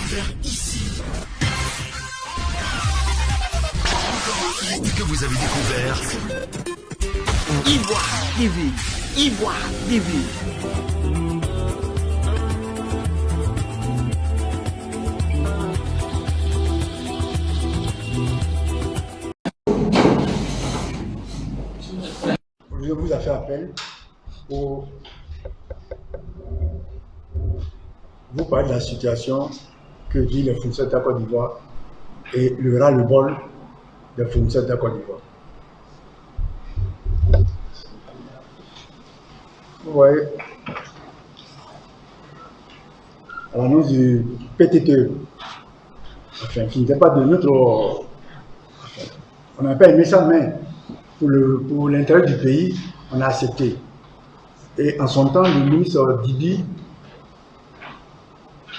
faire ici? Et que vous avez découvert Ivoire TV. Ivoire TV. Je vous ai fait appel pour vous parler de la situation que vit les fournisseurs de la Côte d'Ivoire et le ras-le-bol des fournisseurs de la Côte d'Ivoire. Vous voyez, à l'annonce du PTTE, enfin, qui n'était pas de notre... Enfin, on n'a pas aimé ça, mais pour l'intérêt du pays, on a accepté. Et en son temps, le ministre Didi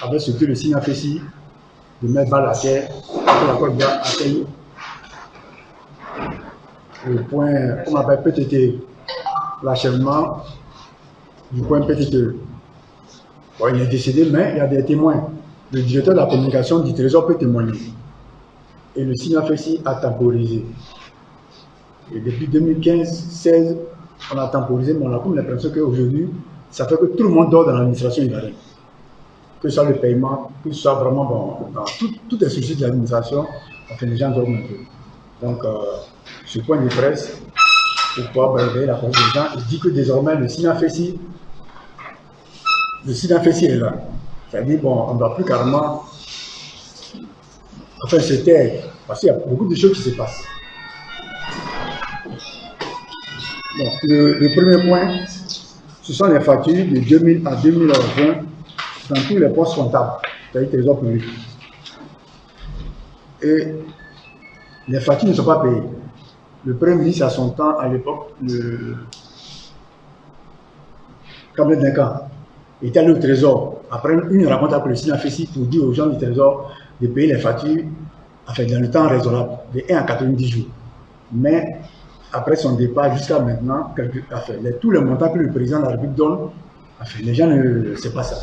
avait souhaité le signe affaissé de mettre balle à terre pour la Côte d'Ivoire atteigne le point, on appelle PTT, l'achèvement du point PTT. Bon, il est décédé, mais il y a des témoins. Le directeur de la communication du Trésor peut témoigner. Et le signe affaissé a temporisé. Et depuis 2015-16, on a temporisé, mais on a comme l'impression qu'aujourd'hui, ça fait que tout le monde dort dans l'administration ivoirienne. Que ce soit le paiement, que ce soit vraiment dans tous les soucis de l'administration, enfin, les gens dorment un peu. Donc, ce point de presse, pour pouvoir réveiller la parole des gens, il dit que désormais, le SINAFESI est là. C'est-à-dire, bon, on ne doit plus carrément, enfin, se taire, parce qu'il y a beaucoup de choses qui se passent. Bon, le premier point, ce sont les factures de 2000 à 2020 dans tous les postes comptables, c'est-à-dire trésor public. Et les factures ne sont pas payées. Le Premier ministre, à son temps, à l'époque, le Kamel Duncan, était allé au trésor, après une rencontre avec le SINAFESI pour dire aux gens du trésor de payer les factures enfin, dans le temps raisonnable, de 1 à 90 jours. Mais après son départ jusqu'à maintenant, enfin, tous les montants que le président de la République donne, enfin, les gens ne savent pas ça.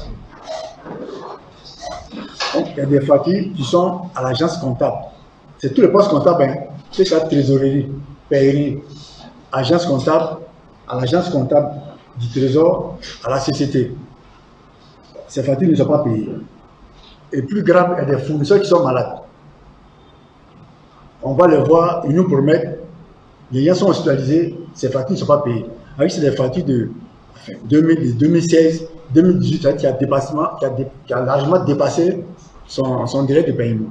Donc, il y a des factures qui sont à l'agence comptable. C'est tous les postes comptables, hein. C'est ça, trésorerie, paierie, agence comptable, à l'agence comptable du trésor, à la CCT. Ces factures ne sont pas payées. Et plus grave, il y a des fournisseurs qui sont malades. On va les voir, ils nous promettent, les gens sont hospitalisés, ces factures ne sont pas payées. Avec ces factures de 2016, 2018, qui a largement dépassé son délai de paiement.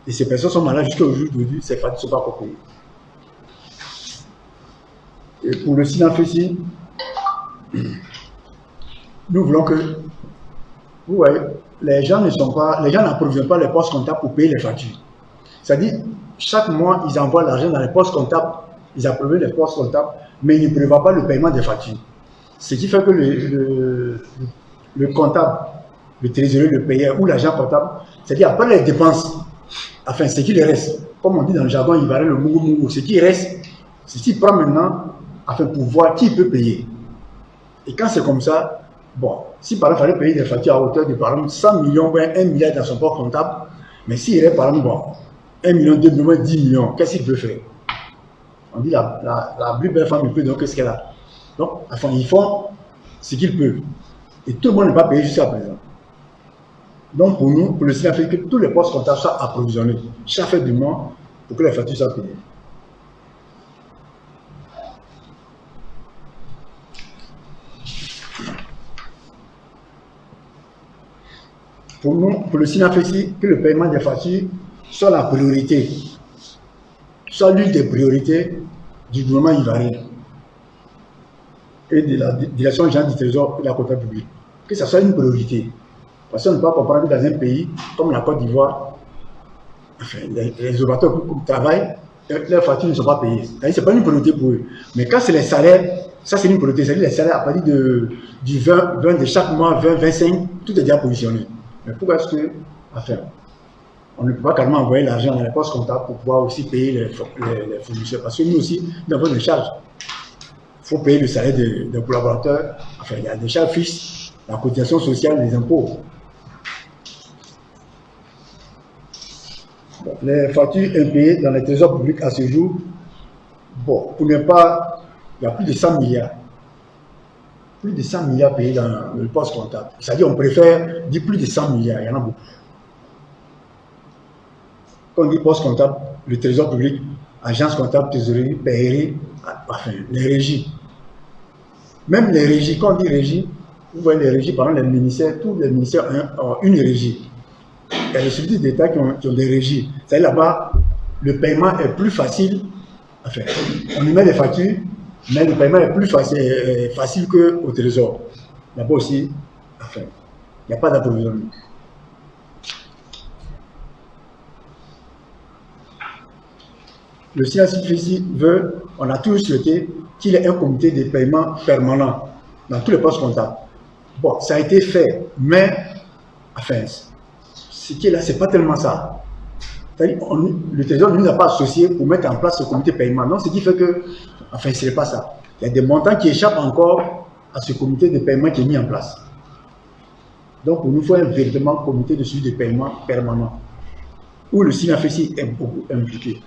Et ces personnes sont malades jusqu'à aujourd'hui, ces factures ne sont pas payées. Et pour le SINAFESI, nous voulons que, vous voyez, les gens n'approvisionnent pas les postes comptables pour payer les factures. C'est-à-dire, chaque mois, ils envoient l'argent dans les postes comptables, ils approuvent les postes comptables, mais ils ne prévoient pas le paiement des factures. Ce qui fait que le comptable, le trésorier, le payeur ou l'agent comptable, c'est-à-dire après les dépenses, enfin, ce qui reste, comme on dit dans le jargon ivoirien, le mougou, ce qui reste, c'est ce qu'il prend maintenant, afin pour voir qui peut payer. Et quand c'est comme ça, bon, si par exemple il fallait payer des factures à hauteur de par exemple 100 millions, 1 milliard dans son poste comptable, mais s'il reste par exemple, bon, 1 million, 2 millions, 10 millions, qu'est-ce qu'il peut faire? On dit la plus belle femme, il peut donc qu'est-ce qu'elle a? Donc, enfin, ils font ce qu'ils peuvent. Et tout le monde n'est pas payé jusqu'à présent. Donc, pour nous, pour le SINAFESI, il faut que tous les postes comptables soient approvisionnés chaque fin du mois pour que les factures soient payées. Pour nous, pour le SINAFESI, que le paiement des factures soit la priorité, soit l'une des priorités du gouvernement ivoirien et de la direction générale du Trésor et de la comptabilité publique. Que ça soit une priorité. Parce qu'on ne peut pas comprendre que dans un pays comme la Côte d'Ivoire, enfin, les opérateurs qui travaillent, leurs factures ne sont pas payées. Ce n'est pas une priorité pour eux. Mais quand c'est les salaires, ça c'est une priorité. C'est-à-dire les salaires à partir du 20 de chaque mois, 20, 25, tout est déjà positionné. Mais pourquoi est-ce que, enfin, on ne peut pas carrément envoyer l'argent dans les postes comptables pour pouvoir aussi payer les fournisseurs? Parce que nous aussi, nous avons des charges. Il faut payer le salaire des collaborateurs. Enfin, il y a des charges fixes, la cotisation sociale, les impôts. les factures impayées dans les trésors publics à ce jour, bon, pour ne pas, il y a plus de 100 milliards. Plus de 100 milliards payés dans le poste comptable. C'est-à-dire on préfère dire plus de 100 milliards, il y en a beaucoup. Quand on dit poste comptable, le trésor public, agence comptable, trésorerie, paierie, enfin, les régies. Même les régies, quand on dit régie, vous voyez les régies, par exemple les ministères, tous les ministères ont une régie. Il y a les services d'État qui ont des régies. C'est-à-dire là-bas, le paiement est plus facile. Enfin, on y met les factures, mais le paiement est plus facile qu'au trésor. Là-bas aussi, enfin, il n'y a pas d'approvisionnement. Le CNCFC veut, on a toujours souhaité qu'il y ait un comité de paiement permanent dans tous les postes comptables. Bon, ça a été fait, mais enfin, ce qui est là, ce n'est pas tellement ça. Le Trésor ne nous a pas associés pour mettre en place ce comité de paiement. Non, ce qui fait que, enfin, ce n'est pas ça. Il y a des montants qui échappent encore à ce comité de paiement qui est mis en place. Donc, il nous faut un véritable comité de suivi de paiement permanent, où le CNFSI est beaucoup impliqué.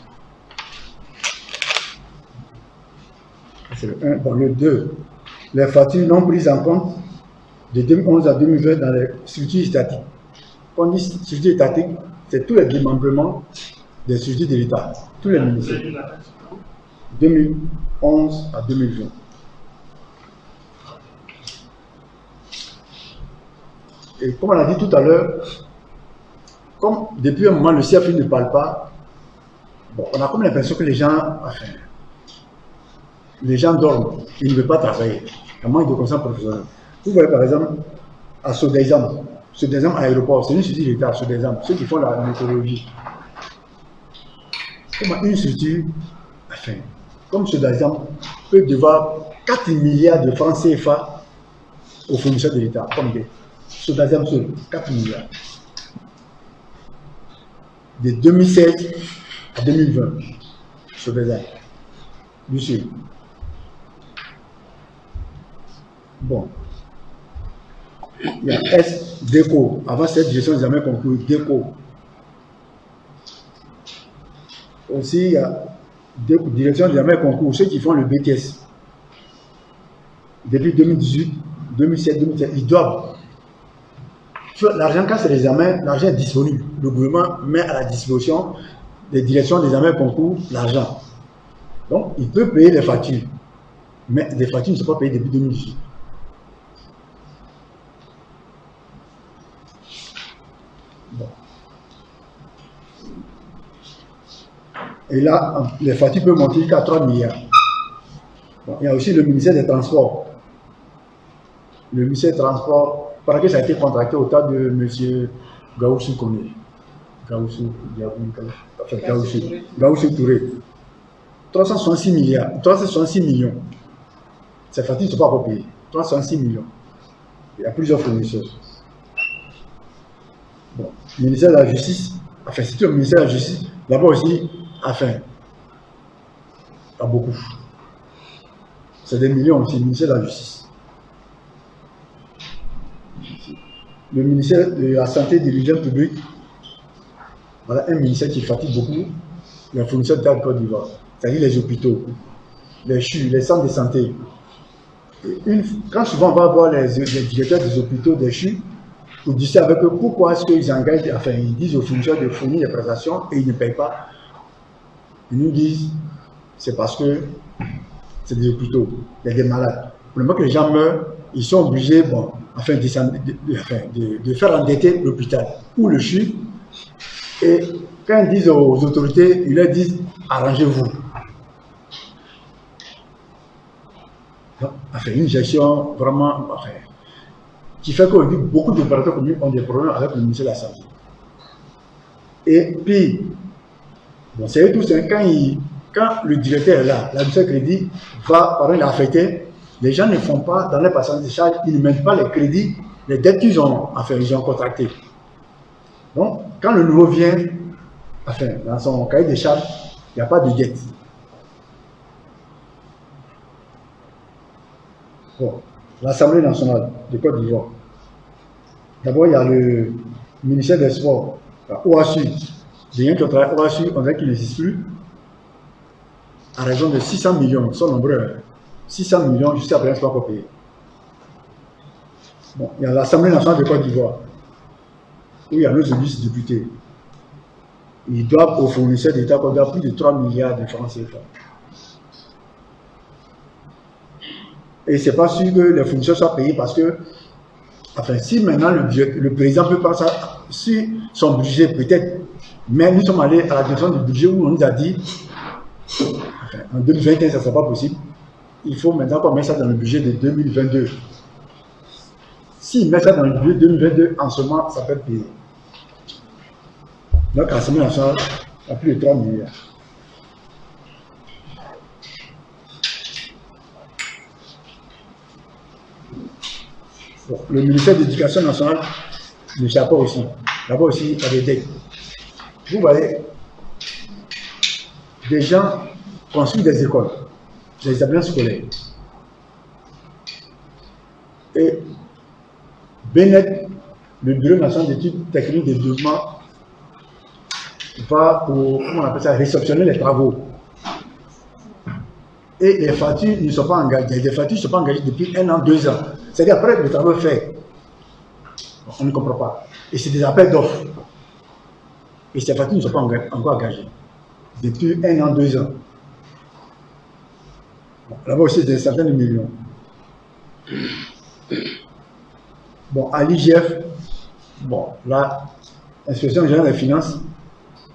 C'est le 1. Bon, le 2. Les factures non prises en compte de 2011 à 2020 dans les structures étatiques. Quand on dit structures étatiques, c'est tous les démembrements des structures de l'État, tous les ministères. 2011 à 2020. Et comme on a dit tout à l'heure, comme depuis un moment le CFI ne parle pas, bon, on a comme l'impression que les gens dorment, ils ne veulent pas travailler. Il manque de conscience professionnelle. Vous voyez par exemple, à Sodexam à l'aéroport, c'est une structure de l'État, Sodexam, ceux qui font la météorologie. Comment une structure, enfin, comme Sodexam, peut devoir 4 milliards de francs CFA aux fournisseurs de l'État, comme des Sodexam seul, 4 milliards. De 2016 à 2020, Sodexam, du Sud. Bon. Il y a SDECO, avant cette gestion des examens concours, DECO. Aussi, il y a direction des examens concours, ceux qui font le BTS. Depuis 2018, 2007, 2007, ils doivent. L'argent, quand c'est l'examen, l'argent est disponible. Le gouvernement met à la disposition des directions des examens concours l'argent. Donc, il peut payer les factures. Mais les factures ne sont pas payées depuis 2018. Bon. Et là, les factures peuvent monter jusqu'à 3 milliards. Bon, il y a aussi le ministère des Transports. Le ministère des Transports, parce que ça a été contracté au temps de M. Gaussou Kone. Gaussou Touré. 366 milliards, 366 millions. Ces factures ne sont pas repayées. 366 millions. Il y a plusieurs fournisseurs. Bon, le ministère de la Justice, enfin, c'est le ministère de la Justice, là-bas aussi, enfin, il y a beaucoup. C'est des millions aussi, le ministère de la Justice. Le ministère de la Santé et de l'Hygiène publique, voilà un ministère qui fatigue beaucoup les fournisseurs de Côte d'Ivoire, c'est-à-dire les hôpitaux, les CHU, les centres de santé. Quand souvent on va voir les directeurs des hôpitaux, des CHU, pour discuter avec eux pourquoi est-ce qu'ils engagent, enfin ils disent aux fournisseurs de fournir les prestations et ils ne payent pas. Ils nous disent c'est parce que c'est des hôpitaux, il y a des malades. Pour le moment que les gens meurent, ils sont obligés, bon, enfin, de faire endetter l'hôpital ou le CHU. Et quand ils disent aux autorités, ils leur disent arrangez-vous. Enfin, une gestion vraiment, enfin, qui fait qu'aujourd'hui, beaucoup d'opérateurs communs ont des problèmes avec le ministère de la Santé. Et puis, bon, c'est eux tous, hein, quand le directeur est là, l'administrateur crédit va, par exemple, l'affecter, les gens ne font pas, dans les passages de charge, ils ne mettent pas les crédits, les dettes qu'ils ont, enfin, ils ont contractées. Donc, quand le nouveau vient, enfin, dans son cahier de charges, il n'y a pas de dette. Bon, l'Assemblée nationale de Côte d'Ivoire. D'abord, il y a le ministère des Sports, la OASU. des gens qui ont travaillé OHU, on dirait qu'ils n'existent plus, à raison de 600 millions, ils sont nombreux. 600 millions, jusqu'à présent, ce n'est pas encore payé. Bon, il y a l'Assemblée nationale de Côte d'Ivoire, où il y a nos élus députés. Ils doivent aux fournisseurs d'État plus de 3 milliards de francs CFA. Et ce n'est pas sûr que les fournisseurs soient payés parce que, enfin, si maintenant le président peut prendre ça, si son budget peut-être, mais nous sommes allés à la direction du budget où on nous a dit, enfin, en 2021, ça ne sera pas possible, il faut maintenant qu'on mette ça dans le budget de 2022. S'il met ça dans le budget 2022, en ce moment, ça peut être payé. Donc, l'Assemblée nationale a plus de 3 milliards. Bon, le ministère de l'Éducation nationale ne sert pas aussi. Là-bas aussi, il y a des dettes. Vous voyez, des gens construisent des écoles, des établissements scolaires. Et BNET, le Bureau national d'études techniques et de développement, va pour, comment on appelle ça, réceptionner les travaux. Et les factures ne sont pas engagées. Les factures ne sont pas engagées depuis 1 an, 2 ans. C'est-à-dire après le travail fait, on ne comprend pas. Et c'est des appels d'offres. Et ces factures ne sont pas encore engagées. Depuis 1 an, 2 ans. Bon, là-bas aussi, c'est des centaines de millions. Bon, à l'IGF, bon, là, l'inspection générale des finances,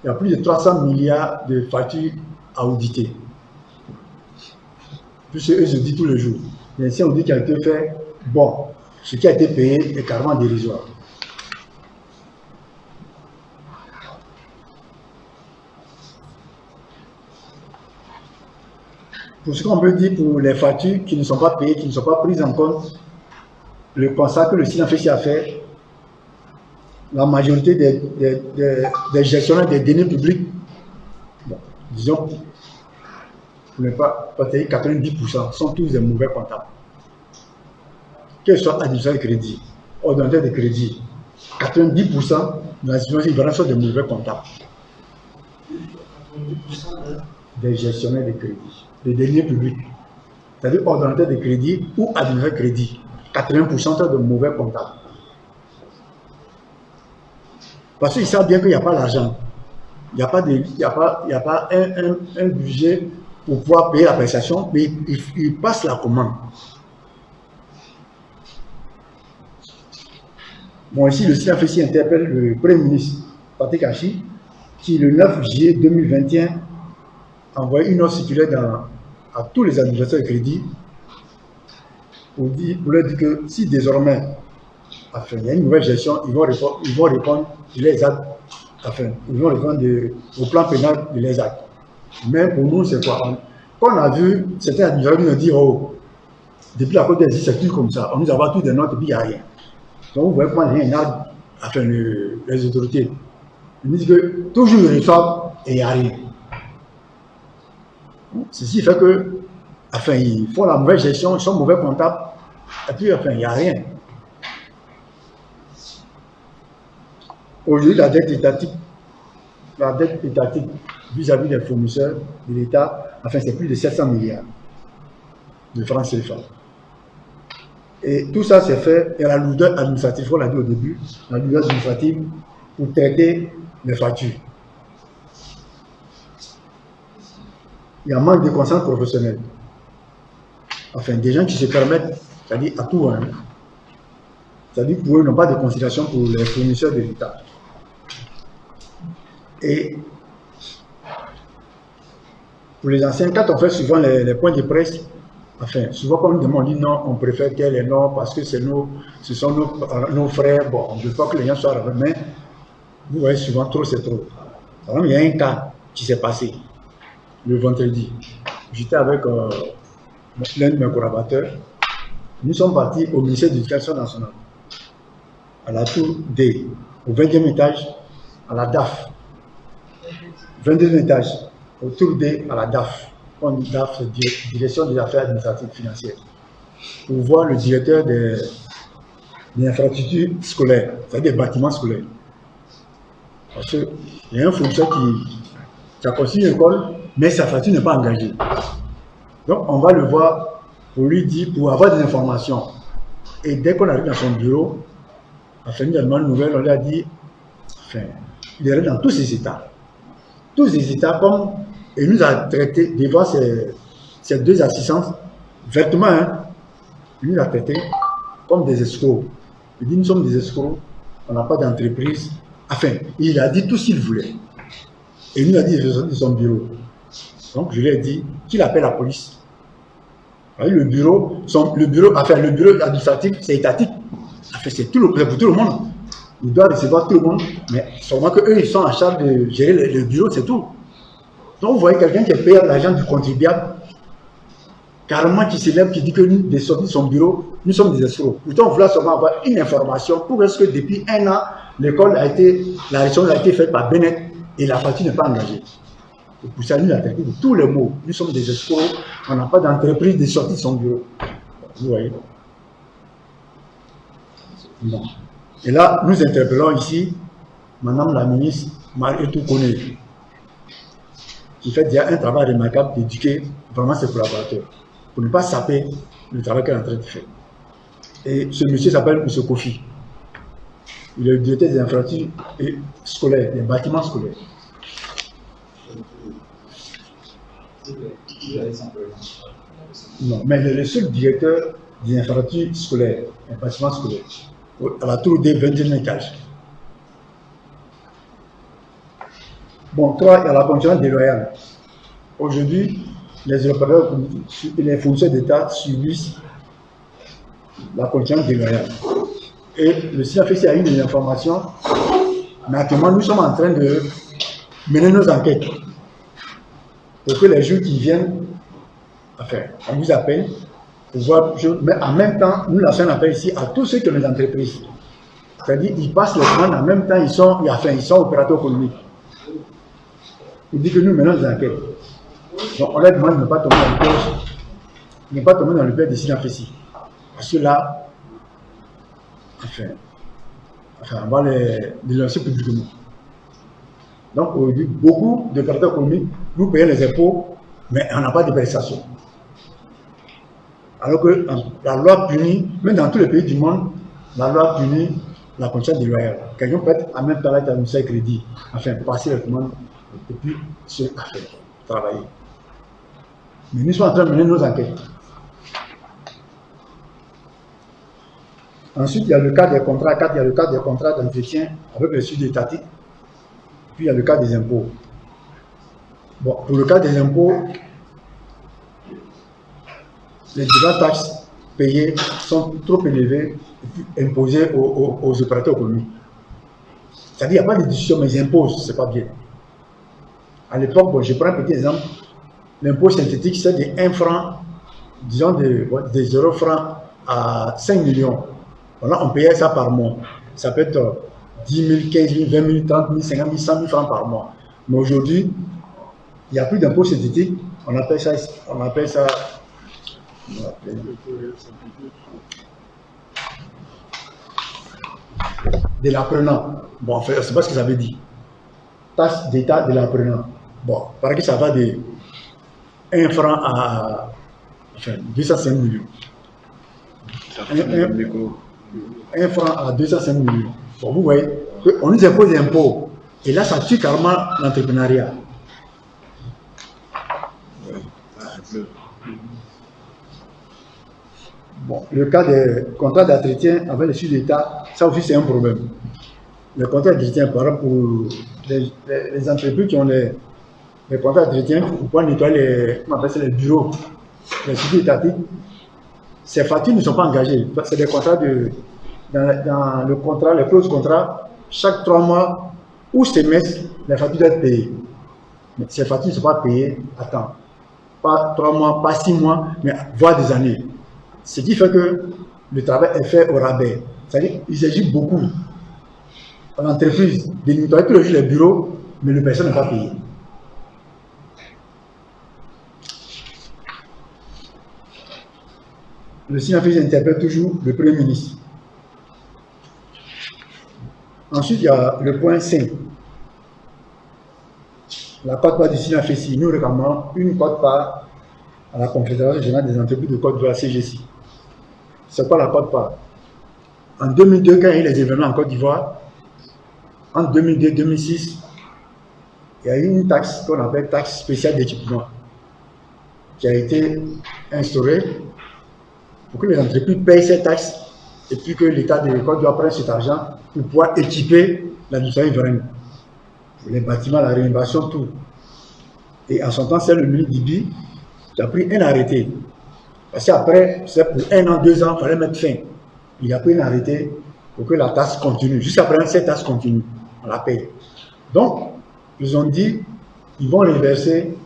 il y a plus de 300 milliards de factures à auditer. Puisque eux se disent tous les jours. Il y a un audit qui a été fait, bon, ce qui a été payé est carrément dérisoire. Pour ce qu'on peut dire pour les factures qui ne sont pas payées, qui ne sont pas prises en compte, le constat que le SINAFESI a fait, la majorité des gestionnaires des deniers publics, bon, disons, pour ne pas dire 90%, sont tous des mauvais comptables. Quels soient administrateurs de crédit, ordonnateurs de crédit, 90% de la situation sont des mauvais comptables. Des gestionnaires de crédit, des deniers publics, c'est-à-dire ordonnateurs de crédit ou administrateurs de crédit, 80% sont de mauvais comptables. Parce qu'ils savent bien qu'il n'y a pas l'argent. Il n'y a pas un budget pour pouvoir payer la prestation, mais ils passent la commande. Bon, ici, le SINAFESI interpelle le Premier ministre, Patrick Achi, qui, le 9 juillet 2021, a envoyé une note circulaire à tous les administrateurs de crédit pour leur dire que si désormais, enfin, il y a une nouvelle gestion, ils vont répondre de les actes, enfin, ils vont répondre au plan pénal de les actes. Mais pour nous, c'est quoi? Quand on a vu certains administrateurs nous dire, oh, depuis la Côte d'Azur, c'est tout comme ça, on nous envoie tous des notes et puis il n'y a rien. Donc vous voyez comment rien n'a, enfin, les autorités. Ils disent que toujours ils reçoivent et il n'y a rien. Ceci fait que, enfin, ils font la mauvaise gestion, ils sont mauvais comptables, et puis, enfin, il n'y a rien. Aujourd'hui, la dette étatique vis-à-vis des fournisseurs de l'État, enfin, c'est plus de 700 milliards de francs CFA. Et tout ça, c'est fait, et la lourdeur administrative, on l'a dit au début, la lourdeur administrative pour traiter les factures. Il y a un manque de conscience professionnelle. Enfin, des gens qui se permettent, c'est-à-dire à tout, hein, c'est-à-dire pour eux, n'ont pas de considération pour les fournisseurs de l'État. Et pour les anciens, quand on fait souvent les points de presse, enfin, souvent quand on nous demande, on dit non, on préfère tel et non, parce que ce sont nos frères, bon, on ne veut pas que les gens soient avec, mais vous voyez souvent trop, c'est trop. Par exemple, il y a un cas qui s'est passé le vendredi. J'étais avec l'un de mes collaborateurs. Nous sommes partis au ministère de l'Éducation nationale, à la tour D, au 20e étage, à la DAF. 22e étage, au tour D, à la DAF. DAF, Direction des affaires administratives financières. Pour voir le directeur des infrastructures scolaires, c'est-à-dire des bâtiments scolaires. Parce qu'il y a un fournisseur qui a construit une école, mais sa facture n'est pas engagée. Donc, on va le voir pour lui dire, pour avoir des informations. Et dès qu'on arrive dans son bureau, on a fait une demande nouvelle, on lui a dit, enfin, il est dans tous ses états. Tous les états, comme il nous a traité devant ces deux assistants, vertement, hein, il nous a traité comme des escrocs. Il dit, nous sommes des escrocs, on n'a pas d'entreprise. Enfin, il a dit tout ce qu'il voulait. Et il nous a dit de son bureau. Donc, je lui ai dit qu'il appelle la police. Le bureau administratif, c'est étatique. Enfin, c'est pour tout le monde. Il doit recevoir tout le monde, mais sûrement qu'eux, ils sont en charge de gérer le bureau, c'est tout. Donc, vous voyez quelqu'un qui est payé l'argent du contribuable, carrément qui s'élève, qui dit que nous, des sorties de son bureau, nous sommes des escrocs. Pourtant, on voulait seulement avoir une information pour est-ce que depuis un an, la région a été faite par Bennett et la facture n'est pas engagée. Et pour ça, nous, la traité de tous les mots. Nous sommes des escrocs, on n'a pas d'entreprise de sortie de son bureau. Vous voyez. Bon. Et là, nous interpellons ici Madame la ministre Marie-Etou Koné, qui fait déjà un travail remarquable d'éduquer vraiment ses collaborateurs, pour ne pas saper le travail qu'elle est en train de faire. Et ce monsieur s'appelle M. Kofi. Il est le directeur des infrastructures scolaires, des bâtiments scolaires. Non, mais il est le seul directeur des infrastructures scolaires, des bâtiments scolaires, à la tour des 21 étages. Bon, 3, il y a la concurrence déloyale. Aujourd'hui, les opérateurs et les fournisseurs d'État subissent la concurrence déloyale. Et le CNFC a eu des informations, mais actuellement, nous sommes en train de mener nos enquêtes pour que les jours qui viennent, enfin, on vous appelle pour voir, mais en même temps, nous lançons un appel ici à tous ceux qui ont des entreprises. C'est-à-dire, ils passent les commandes, en même temps, ils sont opérateurs économiques. Ils disent que nous menons des enquêtes. Donc, on leur demande de ne pas tomber dans le piège, de ne pas tomber dans le piège de CNFC. Parce que là, on va les lancer publiquement. Donc, aujourd'hui, beaucoup d'opérateurs économiques, nous payons les impôts, mais on n'a pas de prestations. Alors que la loi punit, même dans tous les pays du monde, la loi punit la concurrence déloyale. Quelqu'un peut être en même temps être administrateur de crédit, enfin, passer les commandes et puis travailler. Mais nous sommes en train de mener nos enquêtes. Ensuite, il y a le cas des contrats, il y a le cas des contrats d'entretien avec les suites étatiques. Puis il y a le cas des impôts. Bon, pour le cas des impôts, les diverses taxes payées sont trop élevées et imposées aux opérateurs économiques. C'est-à-dire qu'il n'y a pas de discussion, mais ils imposent, ce n'est pas bien. À l'époque, bon, je prends un petit exemple, l'impôt synthétique, c'est de 1 franc, disons de 0 francs à 5 millions. Voilà, on payait ça par mois. Ça peut être 10 000, 15 000, 20 000, 30 000, 50 000, 100 000 francs par mois. Mais aujourd'hui, il n'y a plus d'impôt synthétique. On appelle ça de l'apprenant. Bon, enfin, c'est pas ce que ça veut dire. Taxe d'État de l'apprenant. Bon, par exemple, ça va de 1 franc à 205 millions. 1 franc à 205 millions. Bon, vous voyez, on nous impose des impôts. Et là, ça tue carrément l'entrepreneuriat. Bon, le cas des contrats d'entretien avec les suites d'État, ça aussi c'est un problème. Les contrats d'entretien, par exemple, pour les entreprises qui ont les contrats d'entretien pour pouvoir nettoyer les bureaux, les suites étatiques, ces factures ne sont pas engagées. C'est des contrats dans le contrat, les clauses contrats, chaque 3 mois ou semestre, les factures doivent être payées. Mais ces factures ne sont pas payées à temps. Pas 3 mois, pas 6 mois, mais voire des années. Ce qui fait que le travail est fait au rabais. C'est-à-dire qu'il s'agit beaucoup à l'entreprise de nettoyer tous les jours les bureaux, mais le personne n'est pas payé. Le CNFC interpelle toujours le Premier ministre. Ensuite, il y a le point 5. la quote-part du SINAFESI, nous réclamons une quote-part à la Confédération générale des entreprises de Côte d'Ivoire, CGC. C'est quoi la quote-part? En 2002, quand il y a eu les événements en Côte d'Ivoire, en 2002-2006, il y a eu une taxe qu'on appelle taxe spéciale d'équipement qui a été instaurée pour que les entreprises payent ces taxes et puis que l'État de Côte d'Ivoire prenne cet argent pour pouvoir équiper l'administration ivoirienne. Les bâtiments, la rénovation, tout. Et en son temps, c'est le ministre Dibi qui a pris un arrêté. Parce qu'après, c'est pour 1 an, 2 ans, il fallait mettre fin. Il a pris un arrêté pour que la taxe continue. Juste après, cette taxe continue. On la paye. Donc, ils ont dit qu'ils vont reverser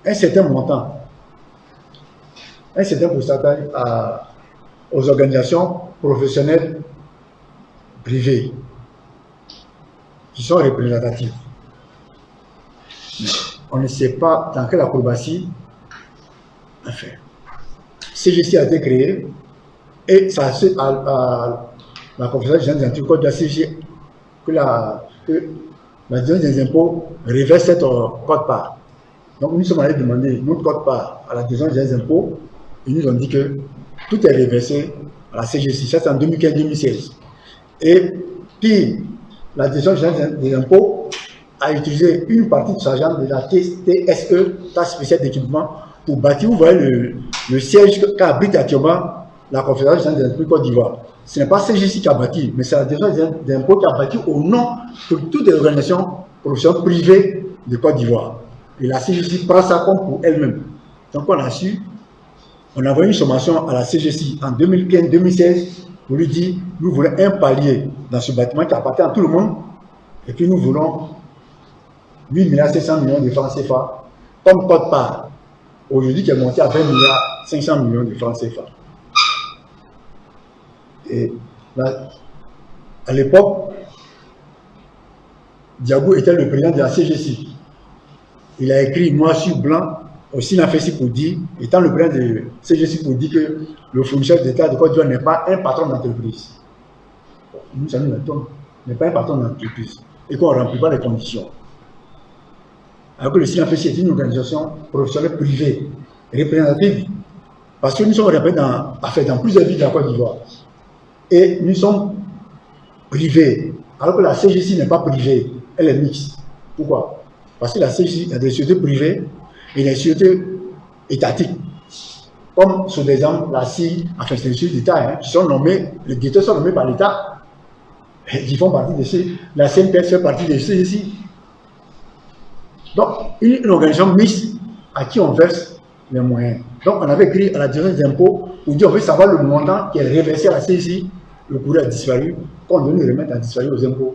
un certain montant, un certain pourcentage aux organisations professionnelles privées qui sont représentatives. Mais on ne sait pas dans quelle acrobatie faire. CGC a été créé et ça à la Confédération générale des entreprises de la CGC que la direction des impôts reverse cette quote-part. Donc nous sommes allés demander notre quote-part à la direction des impôts et ils nous ont dit que tout est reversé à la CGC. Ça c'est en 2015-2016. Et puis la direction générale des impôts a utilisé une partie de cet argent de la TSE, taxe spéciale d'équipement, pour bâtir, vous voyez, le siège qu'abrite actuellement la Confédération générale des entreprises Côte d'Ivoire. Ce n'est pas CGC qui a bâti, mais c'est la direction des impôts qui a bâti au nom de toutes les organisations professionnelles privées de Côte d'Ivoire. Et la CGC prend ça comme pour elle-même. Donc on a su, on a envoyé une sommation à la CGC en 2015-2016 pour lui dire, nous voulons un palier dans ce bâtiment qui appartient à tout le monde, et puis nous voulons 8,7 milliards de francs CFA comme quote-part. Aujourd'hui, qui est monté à 20,5 milliards de francs CFA. Et là, à l'époque, Diago était le président de la CGC. Il a écrit noir sur blanc au SINAFESI pour dire, étant le président de CGC, pour dire que le fournisseur d'État de Côte d'Ivoire n'est pas un patron d'entreprise. Nous, ça nous mettons, n'est pas un patron d'entreprise et qu'on ne remplit pas les conditions. Alors que le SINAFESI est une organisation professionnelle privée, représentative, parce que nous sommes représentés dans plusieurs villes de la Côte d'Ivoire. Et nous sommes privés, alors que la CGC n'est pas privée, elle est mixte. Pourquoi? Parce que la CGC a des sociétés privées et des sociétés étatiques. Comme sur des exemples, la CI, enfin c'est des sociétés d'État, qui sont nommés, les directeurs sont nommés par l'État, qui font partie de ces, la CNPS fait partie des CGC. Donc, une organisation mixte à qui on verse les moyens. Donc, on avait écrit à la direction des impôts pour dire on veut savoir le montant qui est reversé à la CGC. Le courrier a disparu. Quand on donne le remettre a disparu aux impôts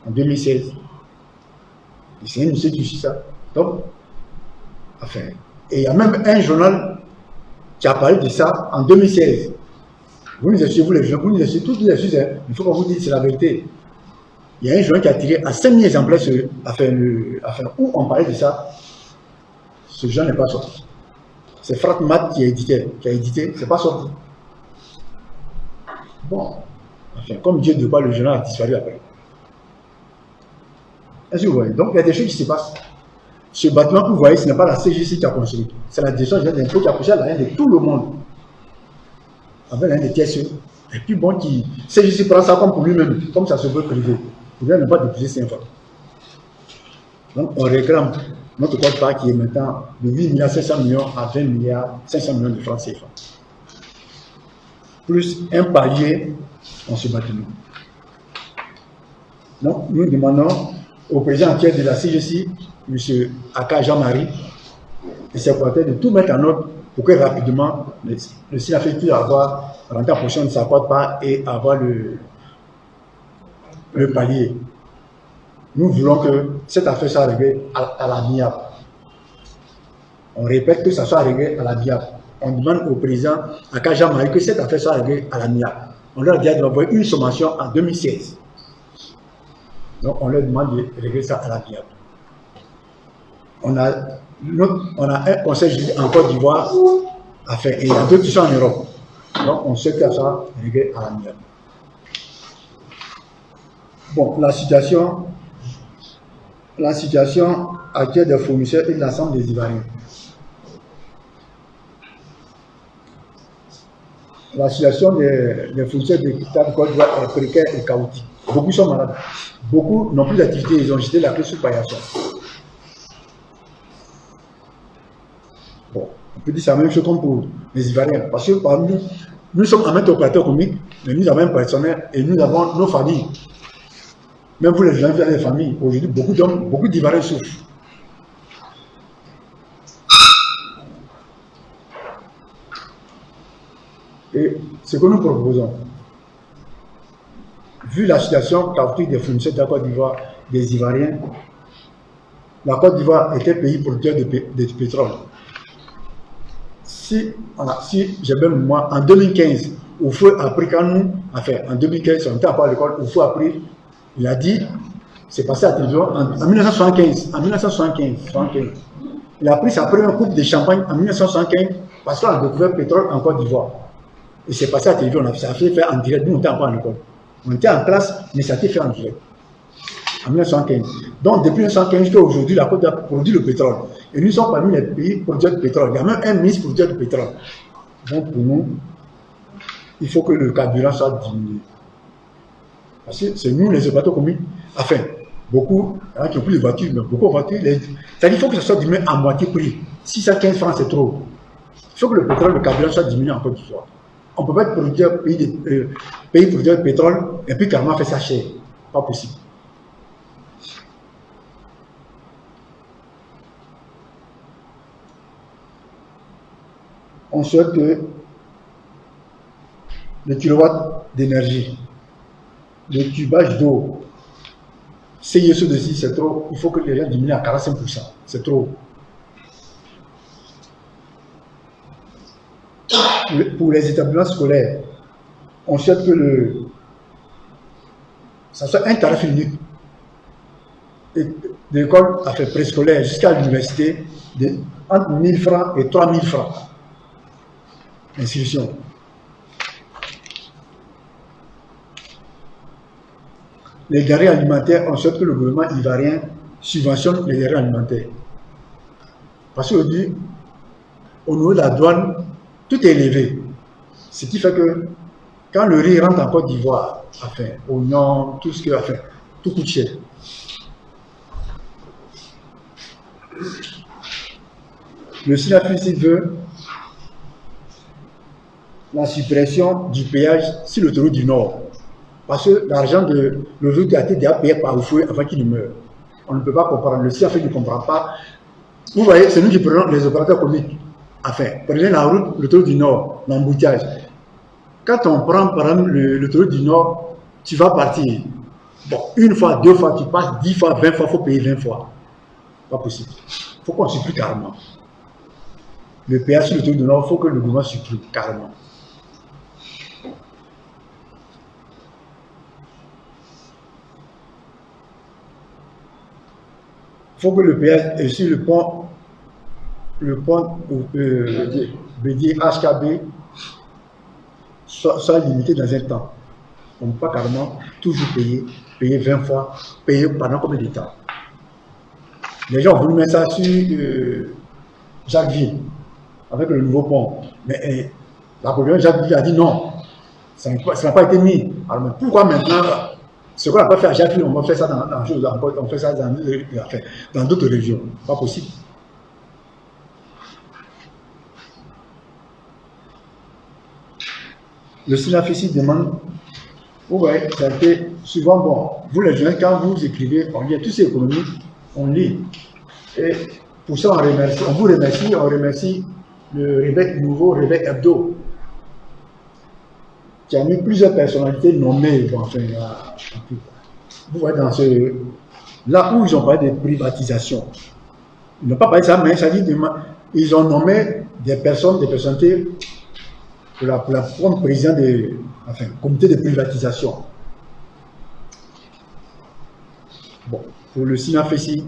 en 2016. Et c'est une monsieur qui suit ça. Donc, enfin, et il y a même un journal qui a parlé de ça en 2016. Vous nous essayez, vous les gens, vous nous essayez, tous les sujets, il faut qu'on vous dise c'est la vérité. Il y a un journal qui a tiré à 5000 exemplaires où on parlait de ça. Ce journal n'est pas sorti. C'est Fratmat qui a édité, c'est pas sorti. Bon, enfin, comme Dieu de quoi le journal a disparu après. Est-ce que vous voyez? Donc il y a des choses qui se passent. Ce bâtiment que vous voyez, ce n'est pas la CGC qui a construit. C'est la direction générale des impôts qui a poussé à l'argent de tout le monde. Avec l'argent des TSE. Et puis bon, CGC prend ça comme pour lui-même, comme ça se veut privé. Pour lui, ne pas déposer 5 fois. Donc on réclame notre quote-part qui est maintenant de 8,5 milliards à 20,5 millions de francs CFA. Plus un palier dans ce bâtiment. Donc nous demandons au président actuel de la CGC, M. Aka Jean-Marie, et ses collaborateurs de tout mettre en ordre pour que rapidement le SINAFESI puisse avoir rentré en fonction de sa quote-part et avoir le palier. Nous voulons que cette affaire soit réglée à l'amiable. On répète que ça soit réglé à l'amiable. On demande au président Aka Jean-Marie que cette affaire soit réglée à l'amiable. On leur dit d'envoyer une sommation en 2016. Donc on leur demande de régler ça à l'amiable. On a un conseil judiciaire en Côte d'Ivoire à faire et il y a d'autres qui sont en Europe. Donc on sait que ça soit réglé à l'amiable. Bon, la situation la situation actuelle des fournisseurs et de l'ensemble des Ivoiriens. La situation des fournisseurs de Côte d'Ivoire est précaire et chaotique. Beaucoup sont malades. Beaucoup n'ont plus d'activité. Ils ont jeté la clé sous paillasson. Bon, on peut dire ça même chose comme pour les Ivoiriens. Parce que parmi nous, nous sommes en même opérateur économique, mais nous avons un personnel et nous avons nos familles. Même vous, les gens qui ont des familles, aujourd'hui, beaucoup d'Ivoiriens souffrent. Et ce que nous proposons, vu la situation chaotique des fournisseurs de la Côte d'Ivoire, des Ivoiriens, la Côte d'Ivoire était pays producteur de pétrole. Si j'ai bien moi, en 2015, Oufou a appris quand nous, en 2015, on était encore à l'école, Oufou a appris, il a dit, c'est passé à la télévision en 1975, il a pris sa première coupe de champagne en 1975 parce qu'on a découvert le pétrole en Côte d'Ivoire. Et c'est passé à la télévision, ça a fait faire en direct, nous on était encore à l'école. On était en classe, mais ça a été fait en direct. En 1915. Donc, depuis 1915 jusqu'à aujourd'hui, la Côte d'Ivoire produit le pétrole. Et nous sommes parmi les pays producteurs de pétrole. Il y a même un ministre producteur de pétrole. Donc, pour nous, il faut que le carburant soit diminué. Parce que c'est nous, les opérateurs communs, enfin, beaucoup, il y en a qui n'ont plus de voitures, mais beaucoup de voitures, c'est-à-dire qu'il faut que ça soit diminué à moitié prix. 615 francs, c'est trop. Il faut que le pétrole, le carburant soit diminué en Côte d'Ivoire. On ne peut pas être producteur, pays producteur de pétrole et puis carrément faire ça cher. Pas possible. On souhaite que le kilowatt d'énergie, le tubage d'eau, CISO dessus, c'est trop. Il faut que les gens diminuent à 45%. C'est trop. Pour les établissements scolaires, on souhaite que ça soit un tarif unique de l'école à faire préscolaire jusqu'à l'université entre 1000 francs et 3000 francs. Institution. Les denrées alimentaires, on souhaite que le gouvernement ivoirien subventionne les denrées alimentaires. Parce qu'aujourd'hui, au niveau de la douane, tout est élevé. Ce qui fait que quand le riz rentre en Côte d'Ivoire, enfin, oignons, tout ce qui est, enfin, tout coûte cher. Le SINAFISI veut la suppression du péage sur l'autoroute du Nord. Parce que l'argent de l'autoroute a été déjà payé par Oufoué avant qu'il ne meure. On ne peut pas comprendre. Le SINAFISI ne comprend pas. Vous voyez, c'est nous qui prenons les opérateurs comiques. Enfin, prenez la route, l'autoroute du Nord, l'embouteillage. Quand on prend par exemple l'autoroute du Nord, tu vas partir. Bon, une fois, deux fois, tu passes 10 fois, 20 fois, il faut payer 20 fois. Pas possible. Il faut qu'on supprime carrément. Le péage sur l'autoroute du Nord, il faut que le gouvernement supprime carrément. Il faut que le péage est sur le pont Bédier HKB soit limité dans un temps. On ne peut pas carrément toujours payer 20 fois, payer pendant combien de temps. Les gens ont voulu mettre ça sur Jacquesville, avec le nouveau pont. Mais la population de Jacquesville a dit non, ça n'a pas été mis. Alors mais pourquoi maintenant, ce qu'on n'a pas fait à Jacquesville, on va faire ça on fait ça dans d'autres régions? Pas possible. Le SINAFISI demande, vous voyez, ça a été souvent bon. Vous les jeunes, quand vous écrivez, on lit tous ces économies, on lit. Et pour ça, on vous remercie, on remercie le nouveau Réveil Hebdo, qui a mis plusieurs personnalités nommées. Bon, enfin, vous voyez, là où ils ont parlé de privatisation, ils n'ont pas parlé de ça, mais ça dit, ils ont nommé des personnalités pour la comme président comité de privatisation. Bon, pour le SINAFISI,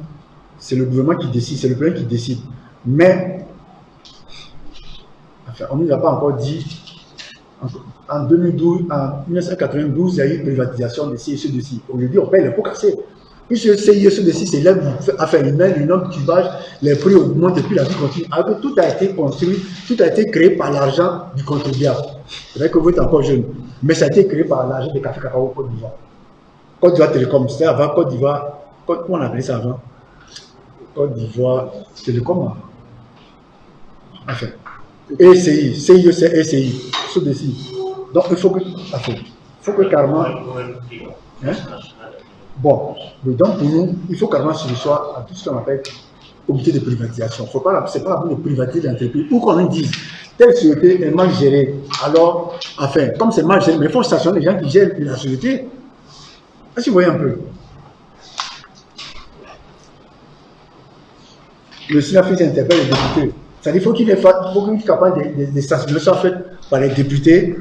c'est le gouvernement qui décide, c'est le président qui décide. Mais, enfin, on ne nous a pas encore dit, en 2012, en 1992, il y a eu une privatisation de ci et ceci. Aujourd'hui, on paye les pots cassés. Puisque CIE sur dessus, c'est là où enfin, il met le nombre de tubage, les prix augmentent et puis la vie continue. Alors que tout a été construit, tout a été créé par l'argent du contribuable. C'est vrai que vous êtes encore jeune, mais ça a été créé par l'argent de Café Cacao Côte d'Ivoire. Côte d'Ivoire Télécom, c'était avant Côte d'Ivoire, comment on appelait ça avant? Côte d'Ivoire Télécom. Enfin, ECI, CIE c'est ECI, sur dessus. Donc il faut que, enfin, carrément. Hein? Bon, donc pour nous, il faut carrément se soit à tout ce qu'on appelle comité de privatisation. C'est pas la peine de privatiser l'entreprise ou qu'on nous dise telle société est mal gérée. Alors, enfin, comme c'est mal géré, mais il faut stationner les gens qui gèrent la société. Est-ce que vous voyez un peu? Le Sénat interpelle les députés. C'est-à-dire qu'il faut qu'il soit capable de stationner ça fait par les députés.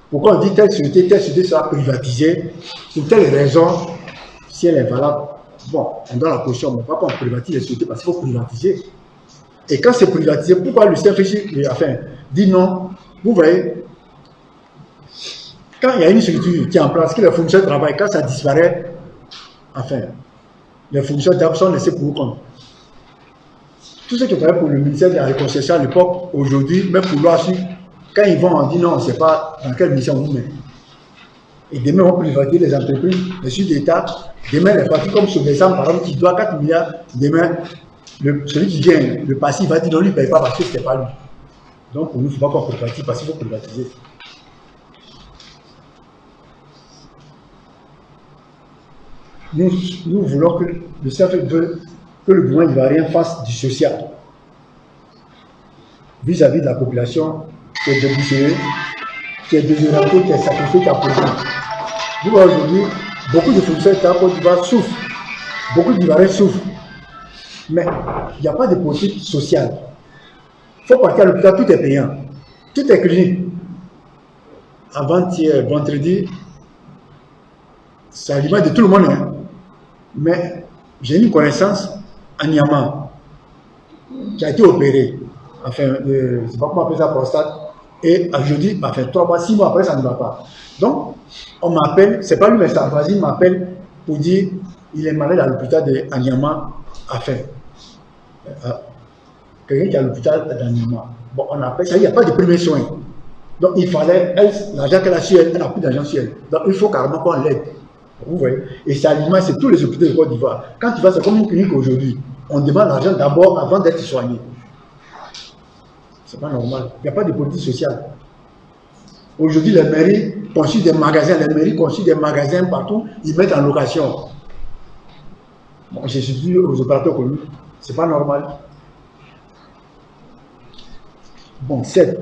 Pourquoi on dit telle société sera privatisée pour telle raison? Si elle est valable, bon, on donne la caution, mais pas qu'on privatise les sociétés parce qu'il faut privatiser. Et quand c'est privatisé, pourquoi le CFJ enfin, dit non? Vous voyez, quand il y a une structure qui est en place, que les fonctionnaires travaillent, quand ça disparaît, enfin, les fonctionnaires sont laissés pour compte. Tous ceux qui travaillent pour le ministère de la Réconciliation à l'époque, aujourd'hui, même pour l'OASU, quand ils vont, on dit non, on ne sait pas dans quelle mission on vous met. Et demain, on privatiser les entreprises, les suites d'État. Demain, les partis comme Sobesan, par exemple, qui doit 4 milliards, demain, celui qui vient, le passif, va dire non, lui ne paye pas parce que ce n'est pas lui. Donc, pour nous, il ne faut pas qu'on privatise parce qu'il faut privatiser. Nous voulons que le CFE veut que le gouvernement ivoirien fasse du social vis-à-vis de la population qui est débouchée, qui est désorientée, qui est sacrifiée, qui a posé. Vous voyez aujourd'hui, beaucoup de fonctionnaires de Côte d'Ivoire souffrent, beaucoup d'Ivoiriens souffrent, mais il n'y a pas de politique sociale. Il faut partir à l'hôpital, tout est payant, tout est clinique. Avant-hier, vendredi, c'est à l'image de tout le monde, hein. Mais j'ai une connaissance à Niamey qui a été opéré, enfin, je ne sais pas comment appeler ça, prostate, et jeudi, enfin 3 mois, 6 mois après, ça ne va pas. Donc, on m'appelle, c'est pas lui, mais sa voisine m'appelle pour dire il est malade à l'hôpital de Niamey, enfin, quelqu'un qui est à l'hôpital d'Aniamey. Bon, on appelle ça, il n'y a pas de premiers soins. Donc, il fallait, l'argent qu'elle a sur elle, elle n'a plus d'argent sur elle. Donc, il faut carrément qu'on l'aide. Vous voyez? Et c'est à l'image, c'est tous les hôpitaux de Côte d'Ivoire. Quand tu vas, c'est comme une clinique aujourd'hui. On demande l'argent d'abord avant d'être soigné. C'est pas normal. Il n'y a pas de politique sociale. Aujourd'hui, les mairies construisent des magasins, partout, ils mettent en location. Bon, je suis dit aux opérateurs communs, c'est pas normal. Bon, 7.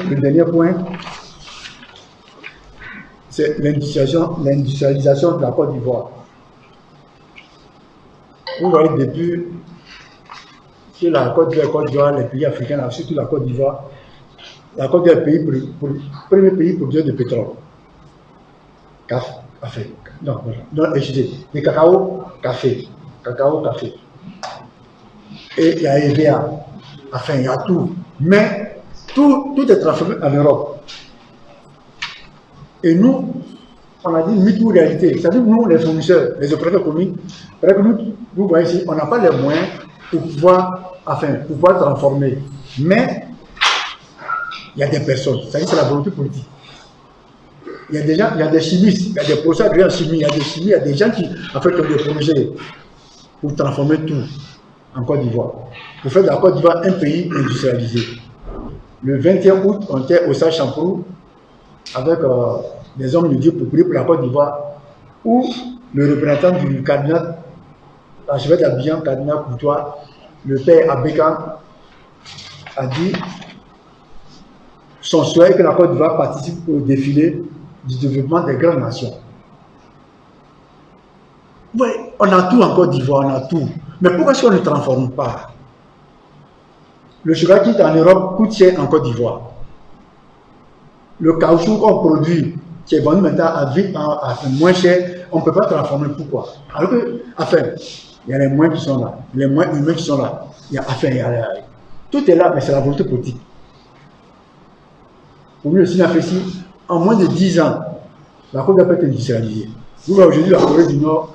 Le dernier point, c'est l'industrialisation de la Côte d'Ivoire. Vous voyez, depuis que la Côte d'Ivoire, les pays africains, surtout la Côte d'Ivoire, la Côte d'Ivoire est le premier pays producteur de pétrole. Café. Non, excusez, de cacao, café. Cacao, café. Et il y a EVA. Enfin, il y a tout. Mais tout est transformé en Europe. Et nous, on a dit une mythe ou réalité. C'est-à-dire nous, les fournisseurs, les opérateurs communs, vous voyez ici, on n'a pas les moyens pour pouvoir transformer. Mais il y a des personnes, c'est-à-dire c'est la volonté politique. Il y a des gens, il y a des chimistes, il y a des professeurs agréés en chimie, il y a des chimistes, il y a des gens qui ont fait des projets pour transformer tout en Côte d'Ivoire. Pour faire de la Côte d'Ivoire un pays industrialisé. Le 21 août, on était au Sage Champrou avec des hommes de Dieu pour prier pour la Côte d'Ivoire, où le représentant du cardinal, l'archevêque d'Abidjan, cardinal Courtois, le père Abékan, a dit son souhait que la Côte d'Ivoire participe au défilé du développement des grandes nations. Oui, on a tout en Côte d'Ivoire, on a tout. Mais pourquoi est-ce qu'on ne transforme pas? Le sucre qui est en Europe coûte cher en Côte d'Ivoire. Le caoutchouc qu'on produit, qui est vendu maintenant à moins cher, on ne peut pas transformer. Pourquoi? Alors que, enfin, il y a les moyens qui sont là, les moyens humains qui sont là. Tout est là, mais c'est la volonté politique. commis le Sinafessi, en moins de 10 ans, la Côte d'Ivoire peut être industrialisée. Vous voyez aujourd'hui la Corée du Nord,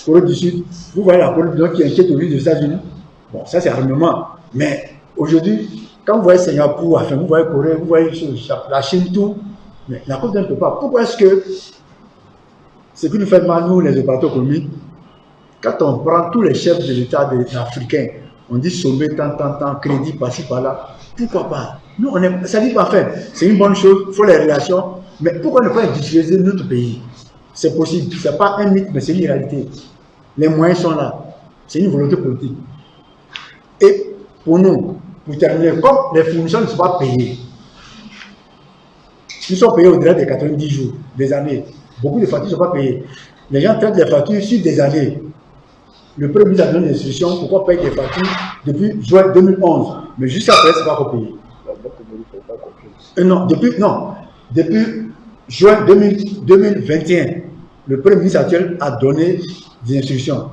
Corée du Sud, vous voyez la Corée du Nord qui inquiète aujourd'hui des États-Unis. Bon, ça c'est armement. Mais aujourd'hui, quand vous voyez Singapour, enfin, vous voyez Corée, vous voyez la Chine, tout, mais la Côte d'Ivoire ne peut pas. Pourquoi est-ce que ce qui nous fait mal, nous, les opérateurs économiques, quand on prend tous les chefs de l'État africain, on dit sommet, tant, crédit, par-ci, par-là, pourquoi pas? Nous, on est, ça dit pas fait. C'est une bonne chose, il faut les relations, mais pourquoi ne pas utiliser notre pays? C'est possible, ce n'est pas un mythe, mais c'est une réalité. Les moyens sont là, c'est une volonté politique. Et pour nous, pour terminer, comme les fournisseurs ne sont pas payés, ils sont payés au-delà des 90 jours, des années. Beaucoup de factures ne sont pas payées. Les gens traitent les factures sur des années. Le premier ministre a donné une instruction, pourquoi payer des factures depuis juin 2011. Mais juste après, ce n'est pas encore payé. Depuis juin 2021, le premier ministre actuel a donné des instructions.